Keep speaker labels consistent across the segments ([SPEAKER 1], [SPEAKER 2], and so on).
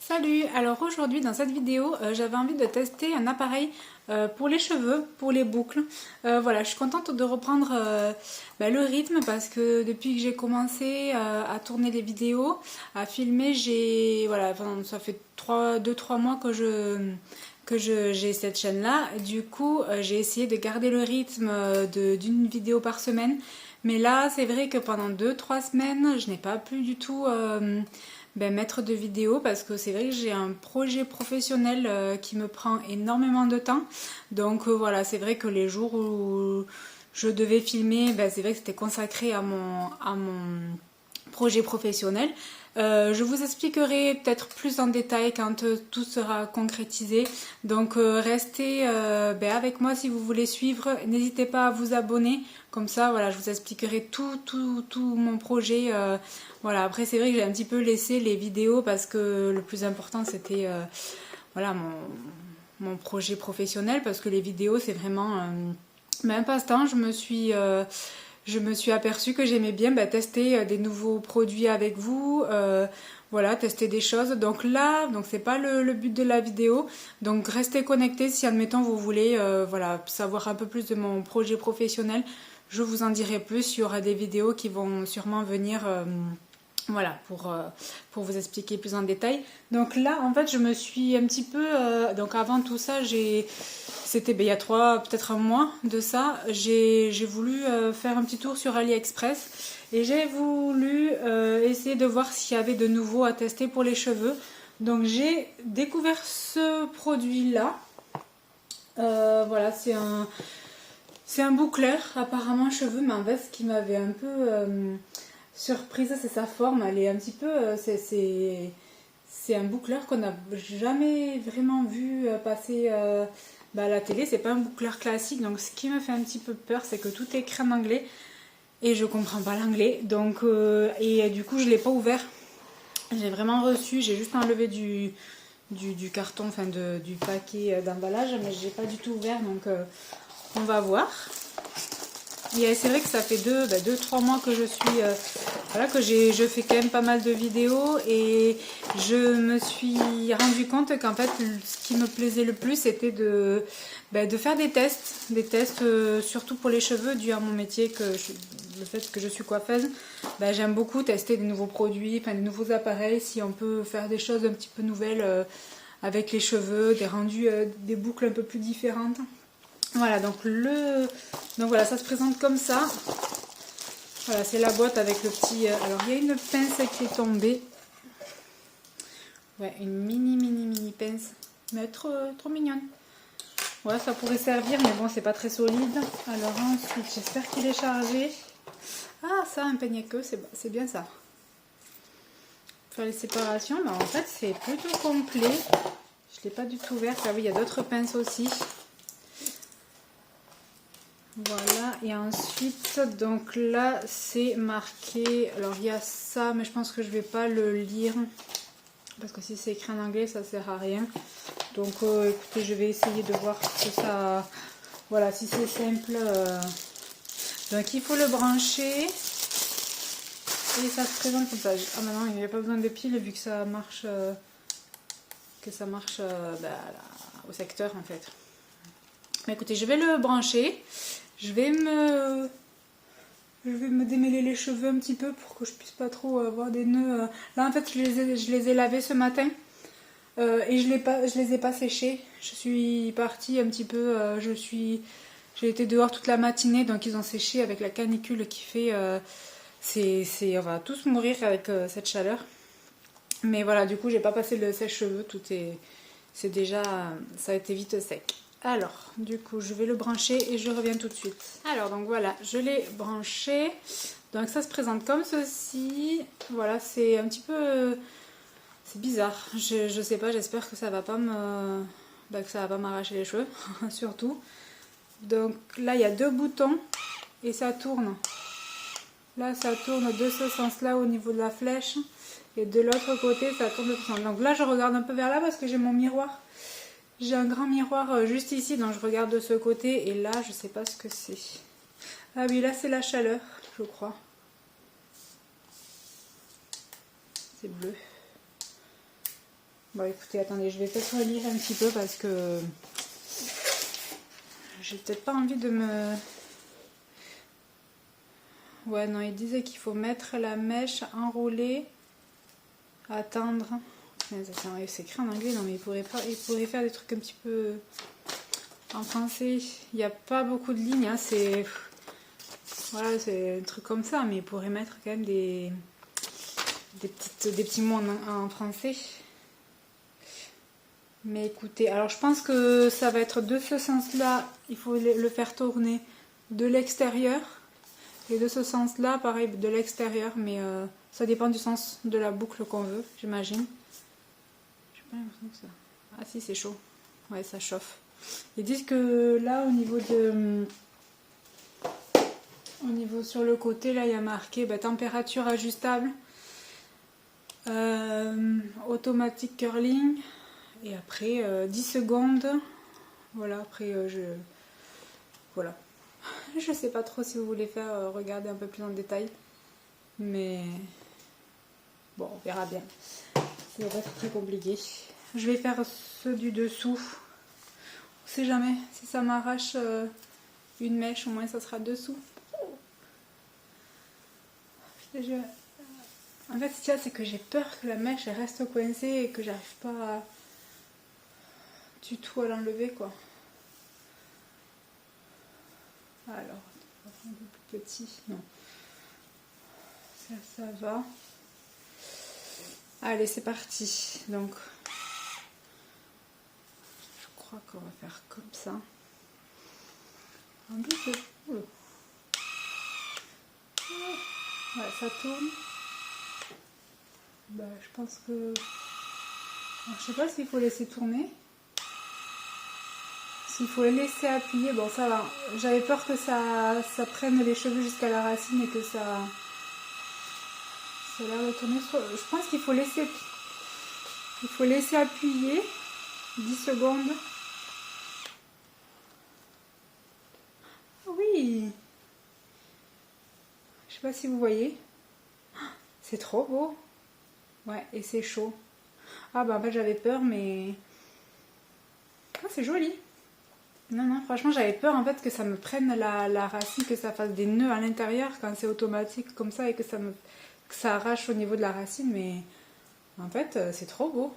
[SPEAKER 1] Salut! Alors aujourd'hui dans cette vidéo j'avais envie de tester un appareil pour les cheveux, pour les boucles. Voilà, je suis contente de reprendre le rythme parce que depuis que j'ai commencé à tourner les vidéos, à filmer, ça fait 2-3 mois que j'ai cette chaîne là. Du coup j'ai essayé de garder le rythme d'une vidéo par semaine. Mais là c'est vrai que pendant 2-3 semaines je n'ai pas pu du tout mettre de vidéos parce que c'est vrai que j'ai un projet professionnel qui me prend énormément de temps. Donc voilà, c'est vrai que les jours où je devais filmer, c'est vrai que c'était consacré à mon projet professionnel. Je vous expliquerai peut-être plus en détail quand tout sera concrétisé. Donc restez avec moi si vous voulez suivre. N'hésitez pas à vous abonner. Comme ça, voilà, je vous expliquerai tout mon projet. Voilà, après c'est vrai que j'ai un petit peu laissé les vidéos parce que le plus important c'était voilà, mon projet professionnel, parce que les vidéos c'est vraiment un passe-temps. Je me suis aperçue que j'aimais bien tester des nouveaux produits avec vous, voilà, tester des choses. Donc là, c'est pas le but de la vidéo. Donc restez connectés si admettons vous voulez voilà, savoir un peu plus de mon projet professionnel. Je vous en dirai plus, il y aura des vidéos qui vont sûrement venir voilà, pour vous expliquer plus en détail. Donc là, en fait, je me suis un petit peu... donc avant tout ça, c'était il y a peut-être un mois de ça, j'ai voulu faire un petit tour sur AliExpress et j'ai voulu essayer de voir s'il y avait de nouveau à tester pour les cheveux. Donc j'ai découvert ce produit-là. Voilà, c'est un boucleur apparemment cheveux, mais en fait, ce qui m'avait un peu... surprise, c'est sa forme, elle est un petit peu, c'est un boucleur qu'on n'a jamais vraiment vu passer à la télé. C'est pas un boucleur classique, donc ce qui me fait un petit peu peur, c'est que tout est écrit en anglais et je comprends pas l'anglais. Donc et du coup je l'ai pas ouvert, j'ai vraiment reçu, j'ai juste enlevé du carton, enfin du paquet d'emballage, mais j'ai pas du tout ouvert, donc on va voir. Et c'est vrai que ça fait 2-3 mois que je suis voilà, je fais quand même pas mal de vidéos, et je me suis rendu compte qu'en fait ce qui me plaisait le plus c'était de faire des tests surtout pour les cheveux, dû à mon métier, le fait que je suis coiffeuse. J'aime beaucoup tester des nouveaux produits, des nouveaux appareils, si on peut faire des choses un petit peu nouvelles avec les cheveux, des rendus, des boucles un peu plus différentes. Voilà, donc voilà, ça se présente comme ça. Voilà, c'est la boîte avec le petit... alors, il y a une pince qui est tombée. Ouais, une mini pince. Mais trop mignonne. Ouais, ça pourrait servir, mais bon, c'est pas très solide. Alors ensuite, j'espère qu'il est chargé. Ah, ça, un peigne à queue, c'est bien ça. Faire les séparations, mais en fait, c'est plutôt complet. Je l'ai pas du tout ouvert. Ah oui, il y a d'autres pinces aussi. Voilà, et ensuite, donc là, c'est marqué, alors il y a ça, mais je pense que je vais pas le lire, parce que si c'est écrit en anglais, ça sert à rien. Donc, écoutez, je vais essayer de voir que ça, voilà, si c'est simple. Donc, il faut le brancher, et ça se présente comme ça. Ah, maintenant, il n'y a pas besoin de pile, vu que ça marche, au secteur, en fait. Mais écoutez, je vais le brancher. Je vais me démêler les cheveux un petit peu pour que je puisse pas trop avoir des nœuds. Là en fait je les ai lavés ce matin et je les ai pas séchés. Je suis partie un petit peu, j'ai été dehors toute la matinée, donc ils ont séché avec la canicule qui fait. On va tous mourir avec cette chaleur. Mais voilà, du coup j'ai pas passé le sèche-cheveux, c'est déjà, ça a été vite sec. Alors, du coup, je vais le brancher et je reviens tout de suite. Alors, donc voilà, je l'ai branché. Donc ça se présente comme ceci. Voilà, c'est un petit peu... c'est bizarre. Je sais pas, j'espère que ça va pas m'arracher les cheveux, surtout. Donc là, il y a 2 boutons et ça tourne. Là, ça tourne de ce sens-là au niveau de la flèche. Et de l'autre côté, ça tourne de ce sens. Donc là, je regarde un peu vers là parce que j'ai mon miroir. J'ai un grand miroir juste ici, donc je regarde de ce côté, et là je sais pas ce que c'est. Ah oui, là c'est la chaleur, je crois. C'est bleu. Bon écoutez, attendez, je vais peut-être relire un petit peu parce que j'ai peut-être pas envie de me... Ouais, non, il disait qu'il faut mettre la mèche, enrouler, attendre. C'est écrit en anglais, non mais il pourrait faire des trucs un petit peu en français. Il n'y a pas beaucoup de lignes, hein, c'est... Voilà, c'est un truc comme ça, mais il pourrait mettre quand même des petits mots en français. Mais écoutez, alors je pense que ça va être de ce sens-là, il faut le faire tourner de l'extérieur. Et de ce sens-là, pareil, de l'extérieur, mais ça dépend du sens de la boucle qu'on veut, j'imagine. J'ai pas l'impression que ça... Ah si, c'est chaud. Ouais, ça chauffe. Ils disent que là, au niveau sur le côté, là, il y a marqué température ajustable, automatique curling, et après 10 secondes. Voilà, après voilà. Je sais pas trop si vous voulez faire regarder un peu plus en détail, mais bon, on verra bien. Ça va pas être très compliqué. Je vais faire ceux du dessous. On sait jamais, si ça m'arrache une mèche, au moins ça sera dessous. En fait, ce qu'il y a, c'est que j'ai peur que la mèche elle reste coincée et que j'arrive pas du tout à l'enlever, quoi. Alors, on va prendre un peu plus petit. Non. Ça va. Allez, c'est parti. Donc, je crois qu'on va faire comme ça. Un peu. Ouais, ça tourne. Bah, je pense que... Alors, je sais pas s'il faut laisser tourner. S'il faut le laisser appuyer, bon ça va. J'avais peur que ça prenne les cheveux jusqu'à la racine et que ça a l'air de tourner. Je pense qu'il faut laisser appuyer 10 secondes. Oui. Je sais pas si vous voyez. C'est trop beau. Ouais, et c'est chaud. Ah bah en fait j'avais peur, mais... Ah, c'est joli. Non, franchement j'avais peur en fait que ça me prenne la racine, que ça fasse des nœuds à l'intérieur quand c'est automatique comme ça et que ça arrache au niveau de la racine, mais en fait c'est trop beau.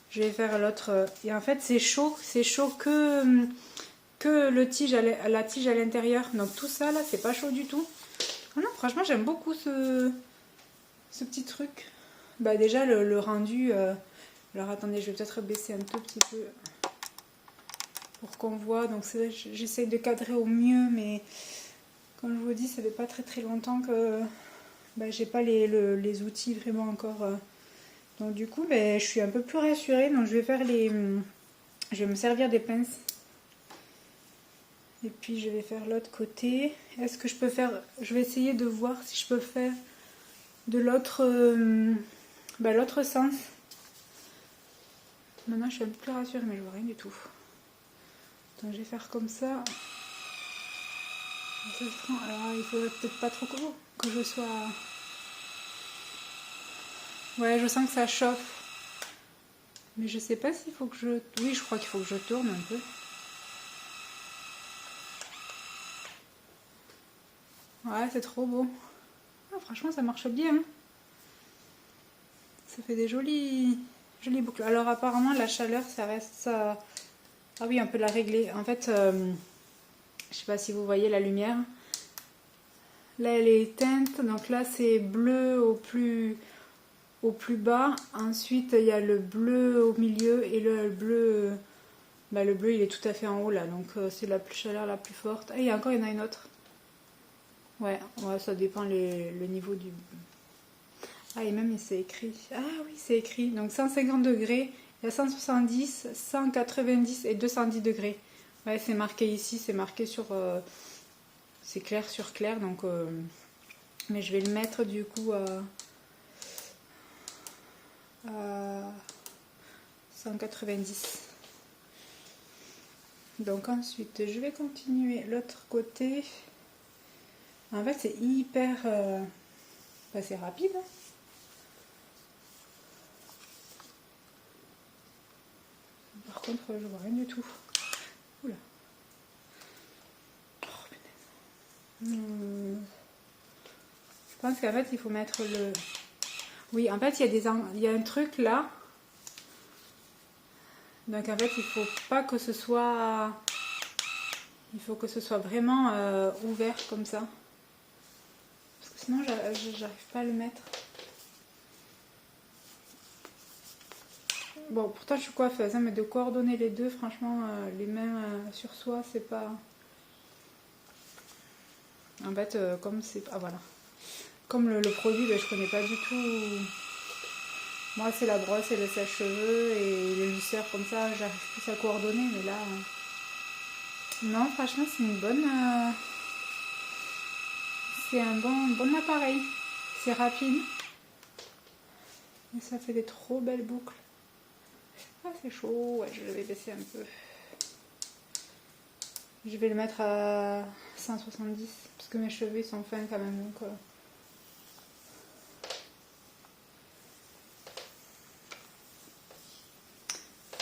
[SPEAKER 1] Je vais faire l'autre. Et en fait c'est chaud que la tige à l'intérieur. Donc tout ça là c'est pas chaud du tout. Ah non, franchement j'aime beaucoup ce petit truc. Bah déjà le rendu... Alors attendez, je vais peut-être baisser un tout petit peu pour qu'on voit. Donc c'est vrai, j'essaie de cadrer au mieux, mais comme je vous dis, ça fait pas très longtemps que j'ai pas les outils vraiment encore. Donc du coup, je suis un peu plus rassurée. Donc je vais faire je vais me servir des pinces. Et puis je vais faire l'autre côté. Est-ce que je peux faire... Je vais essayer de voir si je peux faire de l'autre sens. Maintenant je suis un peu plus rassurée, mais je vois rien du tout. Donc je vais faire comme ça. Alors il faudrait peut-être pas trop que je sois... Ouais, je sens que ça chauffe. Mais je sais pas s'il faut que je... Oui, je crois qu'il faut que je tourne un peu. Ouais, c'est trop beau. Ah, franchement, ça marche bien. Ça fait des jolies boucles. Alors apparemment, la chaleur, ça reste... ça. Ah oui, on peut la régler. En fait, je sais pas si vous voyez la lumière. Là, elle est éteinte. Donc là, c'est bleu au plus bas. Ensuite, il y a le bleu au milieu et le bleu... le bleu, il est tout à fait en haut, là. Donc, c'est la chaleur la plus forte. Et il y en a une autre. Ouais, ça dépend le niveau du... Ah, et même, c'est écrit. Ah oui, c'est écrit. Donc, 150 degrés, il y a 170, 190 et 210 degrés. Ouais, c'est marqué ici, c'est marqué sur... c'est clair sur clair, donc... mais je vais le mettre, du coup, à 190. Donc, ensuite, je vais continuer l'autre côté. En fait, c'est hyper... c'est rapide. contre je vois rien du tout. Oula. Oh, punaise. Je pense qu'en fait il faut mettre le... Oui, en fait il y a un truc là. Donc en fait il faut pas que ce soit... Il faut que ce soit vraiment ouvert comme ça. Parce que sinon j'arrive pas à le mettre. Bon, pourtant je suis coiffeuse, hein, mais de coordonner les deux, franchement, les mains sur soi, c'est pas... En fait, comme c'est... Ah voilà. Comme le produit, ben, je connais pas du tout. Moi, c'est la brosse et le sèche-cheveux et le lisseur, comme ça, j'arrive plus à coordonner, mais là... Non, franchement, c'est une bonne... C'est un bon appareil. C'est rapide. Et ça fait des trop belles boucles. Ah, c'est chaud. Ouais, je vais baisser un peu. Je vais le mettre à 170 parce que mes cheveux sont fins quand même. Donc,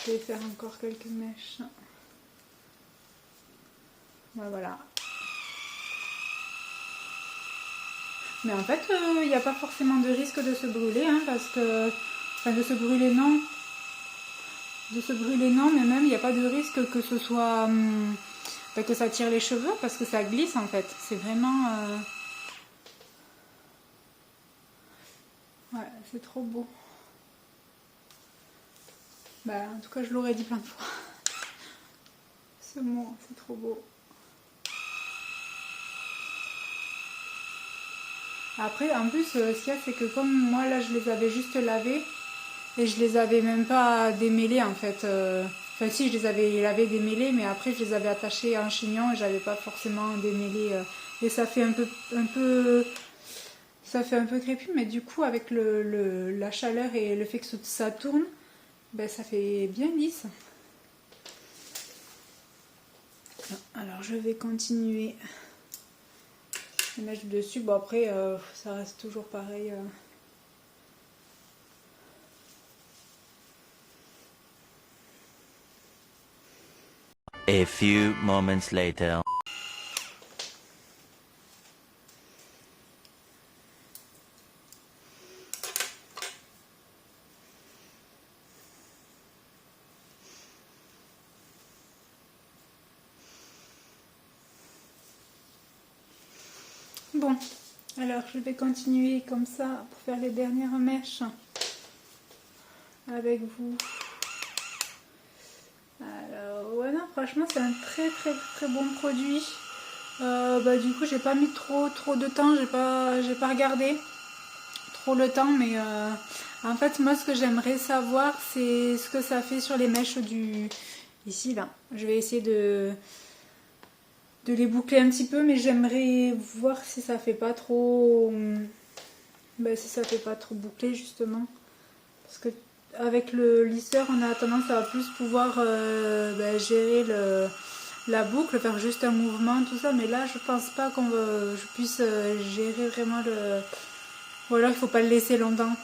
[SPEAKER 1] je vais faire encore quelques mèches. Ouais, voilà. Mais en fait, il n'y a pas forcément de risque de se brûler, hein, parce que... Enfin, de se brûler, non. De se brûler, non, mais même, il n'y a pas de risque que ce soit... que ça tire les cheveux, parce que ça glisse, en fait. C'est vraiment... Ouais, c'est trop beau. Bah, en tout cas, je l'aurais dit plein de fois. Ce mot, c'est trop beau. Après, en plus, ce qu'il y a, c'est que comme moi, là, je les avais juste lavés, et je les avais même pas démêlés, en fait. Enfin, si, je les avais lavés, démêlés, mais après, je les avais attachés en chignon, et j'avais pas forcément démêlé. Et ça fait un peu... Ça fait un peu crépus, mais du coup, avec la chaleur et le fait que ça tourne, ben, ça fait bien lisse. Alors, je vais continuer. Je vais mettre dessus. Bon, après, ça reste toujours pareil.
[SPEAKER 2] A few moments later.
[SPEAKER 1] Bon, alors je vais continuer comme ça pour faire les dernières mèches avec vous. Alors, ouais, non, franchement, c'est un très bon produit. Du coup, j'ai pas mis trop de temps, j'ai pas regardé trop le temps, mais en fait, moi, ce que j'aimerais savoir, c'est ce que ça fait sur les mèches du... Ici, là. Je vais essayer de les boucler un petit peu, mais j'aimerais voir si ça fait pas trop... si ça fait pas trop boucler, justement. Parce que avec le lisseur, on a tendance à plus pouvoir gérer la boucle, faire juste un mouvement, tout ça. Mais là, je pense pas je puisse gérer vraiment le... Ou alors, il faut pas le laisser longtemps.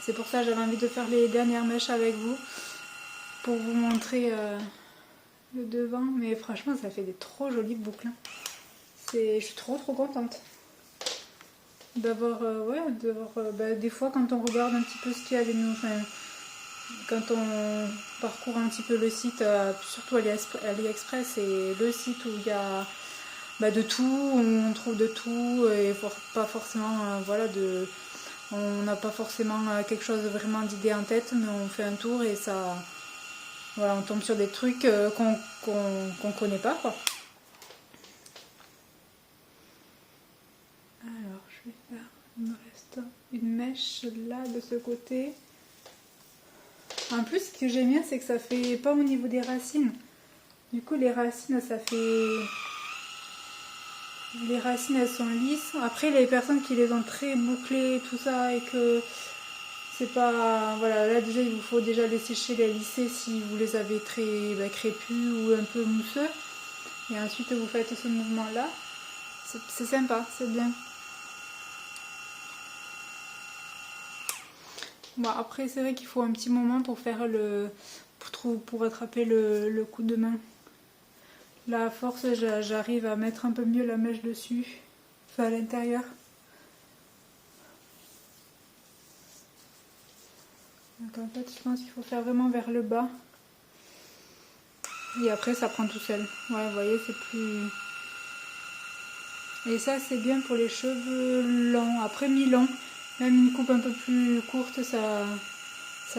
[SPEAKER 1] C'est pour ça que j'avais envie de faire les dernières mèches avec vous. Pour vous montrer le devant. Mais franchement, ça fait des trop jolies boucles. Je suis trop contente d'avoir des fois quand on regarde un petit peu ce qu'il y a quand on parcourt un petit peu le site, surtout AliExpress, c'est le site où il y a de tout, où on trouve de tout et pas forcément on n'a pas forcément quelque chose vraiment d'idée en tête, mais on fait un tour et ça on tombe sur des trucs qu'on connaît pas, quoi. Alors, je vais faire, il me reste une mèche là de ce côté. En plus, ce que j'aime bien, c'est que ça fait pas au niveau des racines. Du coup, les racines, les racines, elles sont lisses. Après, les personnes qui les ont très bouclées, tout ça, et que c'est pas... Voilà, là déjà, il vous faut déjà les sécher, les lisser si vous les avez très crépus ou un peu mousseux. Et ensuite, vous faites ce mouvement-là. C'est sympa, c'est bien. Bon, après, c'est vrai qu'il faut un petit moment pour trouve, pour attraper le coup de main. Là, à force, j'arrive à mettre un peu mieux la mèche dessus, enfin à l'intérieur. Donc en fait, je pense qu'il faut faire vraiment vers le bas. Et après, ça prend tout seul. Ouais, vous voyez, c'est plus... Et ça, c'est bien pour les cheveux longs. Après, mi-long, même une coupe un peu plus courte, ça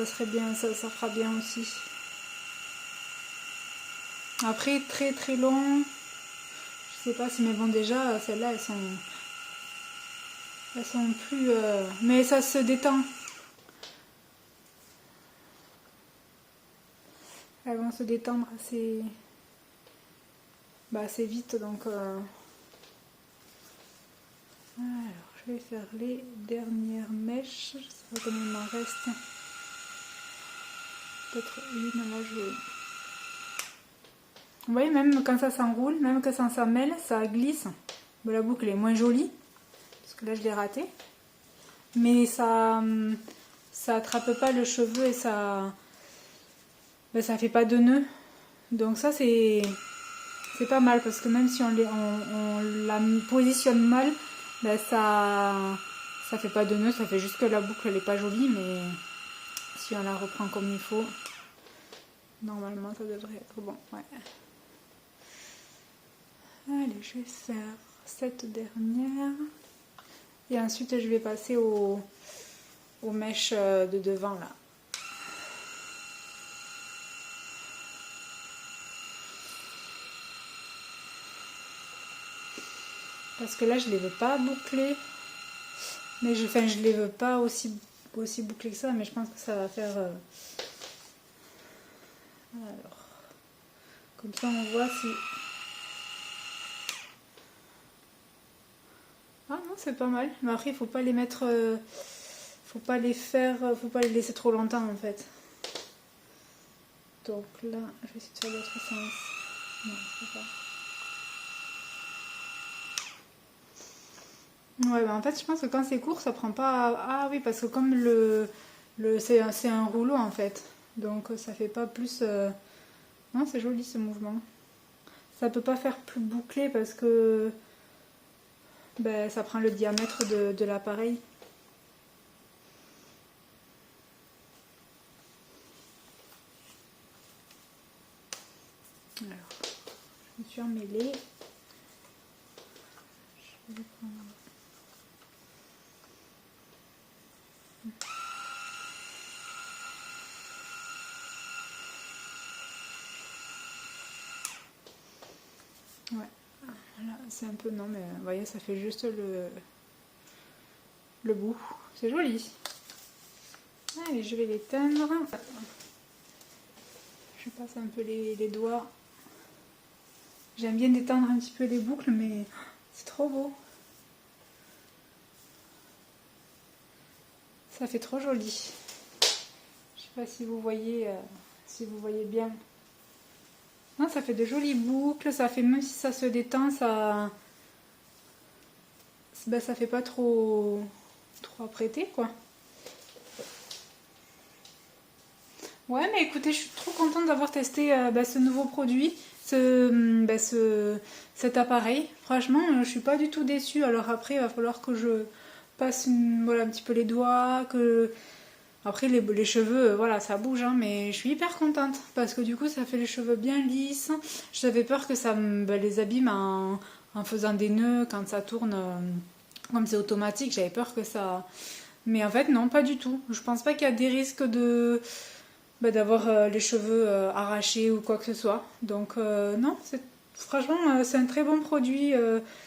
[SPEAKER 1] serait bien, ça fera bien aussi. Après, très très long, je sais pas si, mais bon, déjà, celles-là, elles sont plus... Mais ça se détend. Elles vont se détendre assez vite, donc... Alors, je vais faire les dernières mèches. Je sais pas combien il m'en reste. Peut-être une, là, je vais... Vous voyez, même quand ça s'enroule, même quand ça s'emmêle, ça glisse. Bon, la boucle est moins jolie, parce que là, je l'ai raté. Mais ça attrape pas le cheveu et ça fait pas de nœud. Donc ça, c'est pas mal, parce que même si on la positionne mal, ben ça fait pas de nœud, ça fait juste que la boucle elle est pas jolie, mais si on la reprend comme il faut, normalement ça devrait être bon. Ouais. Allez, je vais faire cette dernière et ensuite je vais passer aux mèches de devant là. Parce que là je les veux pas boucler, mais je les veux pas aussi bouclés que ça, mais je pense que ça va faire... Alors, comme ça on voit si... Ah non, c'est pas mal. Mais après, il faut pas les mettre... faut pas les laisser trop longtemps en fait. Donc là, je vais essayer de faire l'autre sens. Non, je sais pas. Ouais, bah en fait, je pense que quand c'est court, ça prend pas... Ah oui, parce que comme c'est un rouleau en fait. Donc ça fait pas plus... Non, c'est joli ce mouvement. Ça peut pas faire plus bouclé parce que... Ben, ça prend le diamètre de l'appareil. Alors, je me suis emmêlée. Je vais prendre... Ouais, voilà, c'est un peu... Non, mais vous voyez, ça fait juste le bout. C'est joli. Allez, je vais l'éteindre. Je passe un peu les doigts. J'aime bien détendre un petit peu les boucles, mais c'est trop beau. Ça fait trop joli. Je sais pas si vous voyez bien. Non, ça fait de jolies boucles. Ça fait, même si ça se détend, ça fait pas trop apprêté, quoi. Ouais, mais écoutez, je suis trop contente d'avoir testé ce nouveau produit, cet appareil. Franchement, je suis pas du tout déçue. Alors après, il va falloir que je passe un petit peu les doigts, Après, les cheveux, voilà, ça bouge, hein, mais je suis hyper contente parce que du coup, ça fait les cheveux bien lisses. J'avais peur que ça les abîme en faisant des nœuds quand ça tourne. Comme c'est automatique, j'avais peur que ça... Mais en fait, non, pas du tout. Je pense pas qu'il y a des risques d'avoir les cheveux arrachés ou quoi que ce soit. Donc, non, franchement, c'est un très bon produit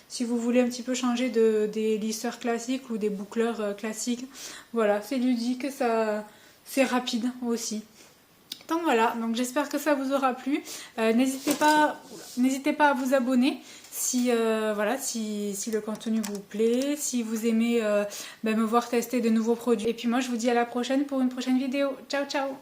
[SPEAKER 1] si vous voulez un petit peu changer des lisseurs classiques ou des boucleurs classiques. Voilà, c'est ludique, c'est rapide aussi. Donc voilà, donc j'espère que ça vous aura plu. N'hésitez pas à vous abonner si le contenu vous plaît, si vous aimez me voir tester de nouveaux produits. Et puis moi je vous dis à la prochaine pour une prochaine vidéo. Ciao ciao!